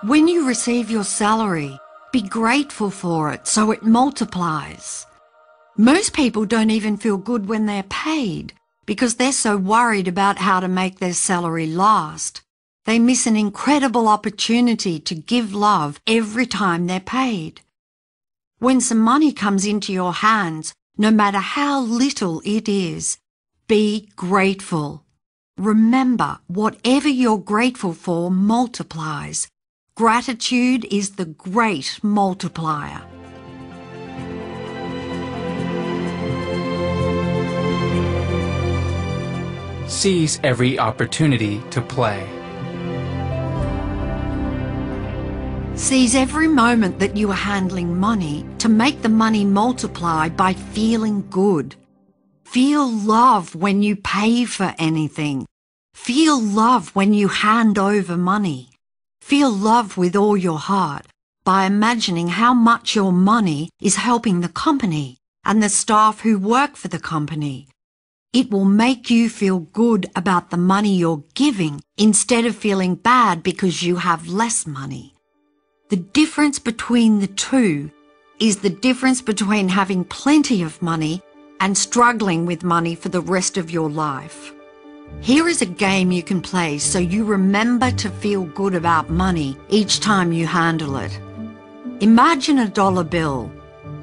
When you receive your salary, be grateful for it so it multiplies. Most people don't even feel good when they're paid because they're so worried about how to make their salary last. They miss an incredible opportunity to give love every time they're paid. When some money comes into your hands, no matter how little it is, be grateful. Remember, whatever you're grateful for multiplies. Gratitude is the great multiplier. Seize every opportunity to play. Seize every moment that you are handling money to make the money multiply by feeling good. Feel love when you pay for anything. Feel love when you hand over money. Feel love with all your heart by imagining how much your money is helping the company and the staff who work for the company. It will make you feel good about the money you're giving instead of feeling bad because you have less money. The difference between the two is the difference between having plenty of money and struggling with money for the rest of your life. Here is a game you can play so you remember to feel good about money each time you handle it. Imagine a dollar bill.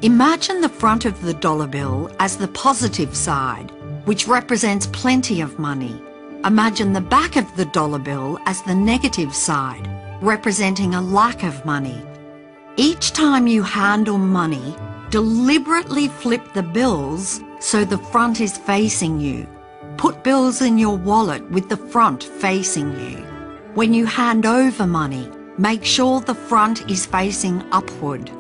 Imagine the front of the dollar bill as the positive side, which represents plenty of money. Imagine the back of the dollar bill as the negative side, representing a lack of money. Each time you handle money, deliberately flip the bills so the front is facing you. Put bills in your wallet with the front facing you. When you hand over money, make sure the front is facing upward.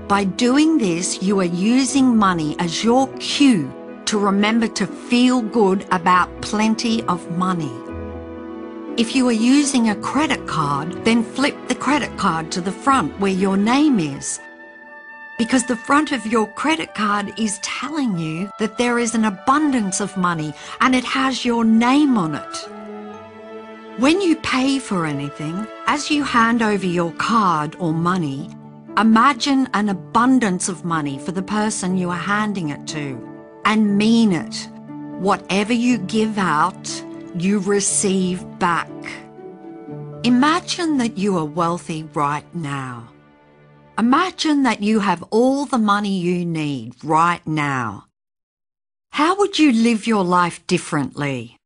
By doing this, you are using money as your cue to remember to feel good about plenty of money. If you are using a credit card, then flip the credit card to the front where your name is, because the front of your credit card is telling you that there is an abundance of money and it has your name on it. When you pay for anything, as you hand over your card or money, imagine an abundance of money for the person you are handing it to and mean it. Whatever you give out, you receive back. Imagine that you are wealthy right now. Imagine that you have all the money you need right now. How would you live your life differently?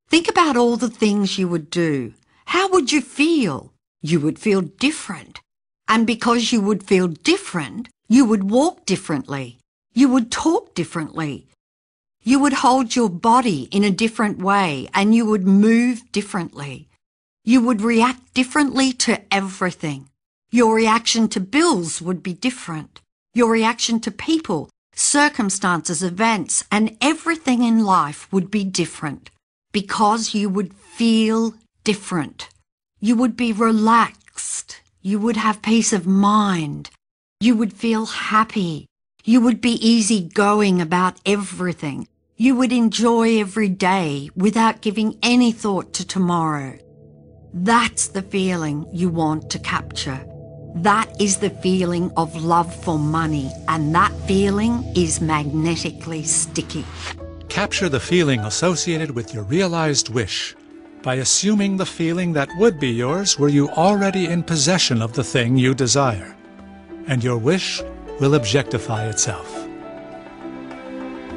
Think about all the things you would do. How would you feel? You would feel different. And because you would feel different, you would walk differently. You would talk differently. You would hold your body in a different way and you would move differently. You would react differently to everything. Your reaction to bills would be different. Your reaction to people, circumstances, events, and everything in life would be different because you would feel different. You would be relaxed. You would have peace of mind. You would feel happy. You would be easygoing about everything. You would enjoy every day without giving any thought to tomorrow. That's the feeling you want to capture. That is the feeling of love for money, and that feeling is magnetically sticky. Capture the feeling associated with your realized wish by assuming the feeling that would be yours were you already in possession of the thing you desire, and your wish will objectify itself.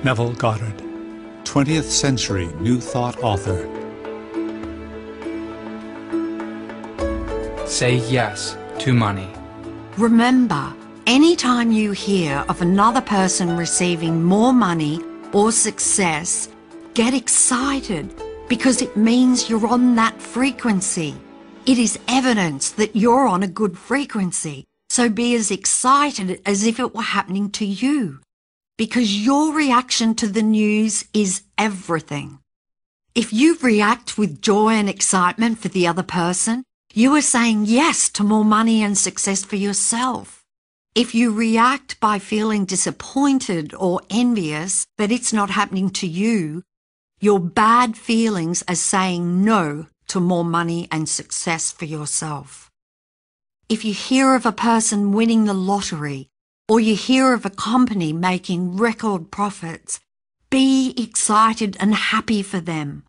Neville Goddard, 20th century New Thought author. Say yes to money. Remember, anytime you hear of another person receiving more money or success, get excited because it means you're on that frequency. It is evidence that you're on a good frequency. So be as excited as if it were happening to you, because your reaction to the news is everything. If you react with joy and excitement for the other person, you are saying yes to more money and success for yourself. If you react by feeling disappointed or envious that it's not happening to you, your bad feelings are saying no to more money and success for yourself. If you hear of a person winning the lottery, or you hear of a company making record profits, be excited and happy for them.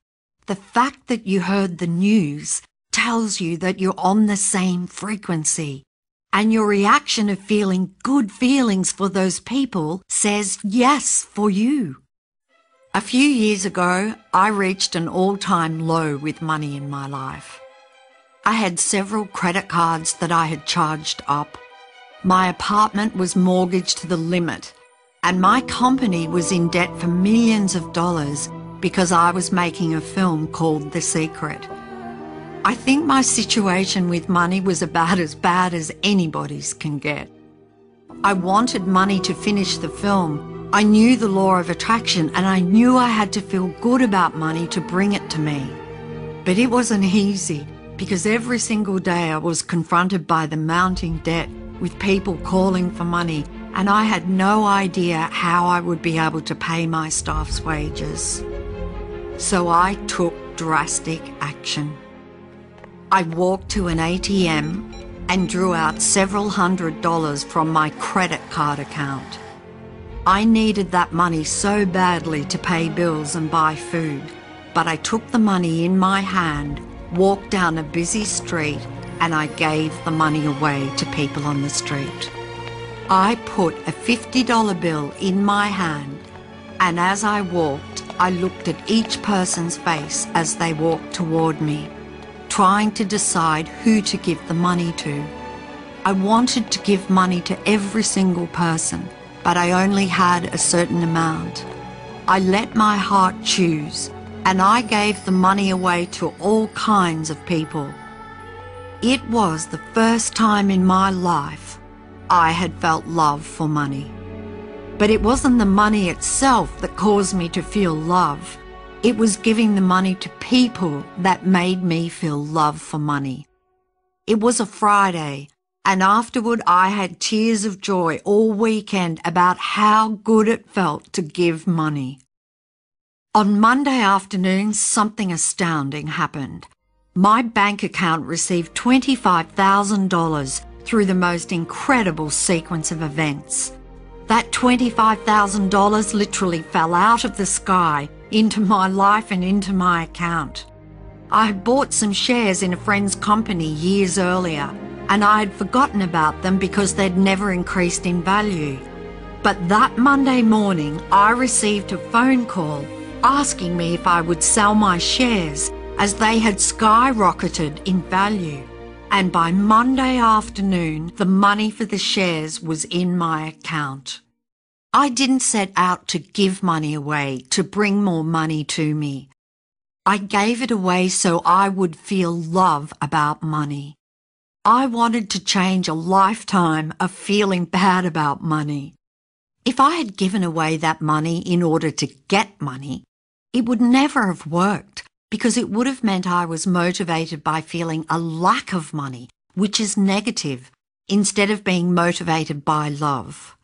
The fact that you heard the news tells you that you're on the same frequency, and your reaction of feeling good feelings for those people says yes for you. A few years ago, I reached an all-time low with money in my life. I had several credit cards that I had charged up. My apartment was mortgaged to the limit, and my company was in debt for millions of dollars because I was making a film called The Secret. I think my situation with money was about as bad as anybody's can get. I wanted money to finish the film. I knew the law of attraction, and I knew I had to feel good about money to bring it to me. But it wasn't easy, because every single day I was confronted by the mounting debt with people calling for money, and I had no idea how I would be able to pay my staff's wages. So I took drastic action. I walked to an ATM and drew out several $100s from my credit card account. I needed that money so badly to pay bills and buy food, but I took the money in my hand, walked down a busy street, and I gave the money away to people on the street. I put a $50 bill in my hand, and as I walked, I looked at each person's face as they walked toward me, trying to decide who to give the money to. I wanted to give money to every single person, but I only had a certain amount. I let my heart choose, and I gave the money away to all kinds of people. It was the first time in my life I had felt love for money. But it wasn't the money itself that caused me to feel love. It was giving the money to people that made me feel love for money. It was a Friday, and afterward I had tears of joy all weekend about how good it felt to give money. On Monday afternoon, something astounding happened. My bank account received $25,000 through the most incredible sequence of events. That $25,000 literally fell out of the sky into my life and into my account. I had bought some shares in a friend's company years earlier, and I had forgotten about them because they'd never increased in value. But that Monday morning, I received a phone call asking me if I would sell my shares, as they had skyrocketed in value. And by Monday afternoon, the money for the shares was in my account. I didn't set out to give money away to bring more money to me. I gave it away so I would feel love about money. I wanted to change a lifetime of feeling bad about money. If I had given away that money in order to get money, it would never have worked, because it would have meant I was motivated by feeling a lack of money, which is negative, instead of being motivated by love.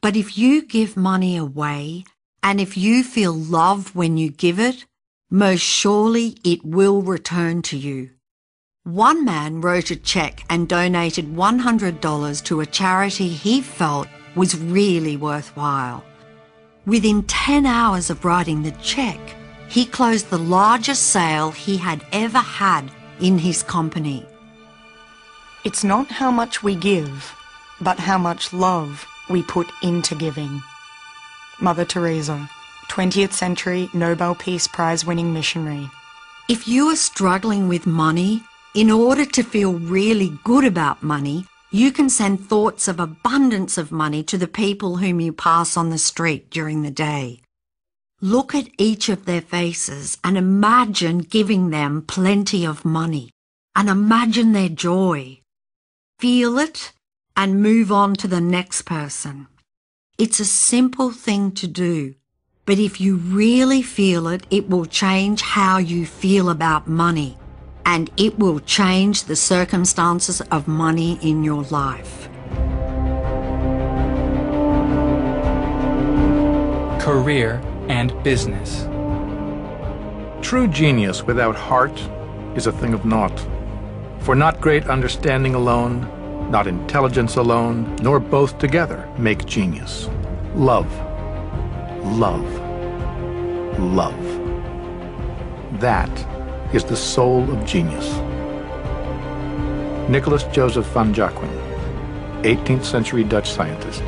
But if you give money away, and if you feel love when you give it, most surely it will return to you. One man wrote a check and donated $100 to a charity he felt was really worthwhile. Within 10 hours of writing the check, he closed the largest sale he had ever had in his company. It's not how much we give, but how much love we put into giving. Mother Teresa, 20th century Nobel Peace Prize winning missionary. If you are struggling with money, in order to feel really good about money, you can send thoughts of abundance of money to the people whom you pass on the street during the day. Look at each of their faces and imagine giving them plenty of money, and imagine their joy. Feel it and move on to the next person. It's a simple thing to do, but if you really feel it, it will change how you feel about money, and it will change the circumstances of money in your life. Career and business. True genius without heart is a thing of naught. For not great understanding alone, Not intelligence alone, nor both together, make genius. Love. Love. Love. That is the soul of genius. Nicholas Joseph van Jacquin, 18th century Dutch scientist.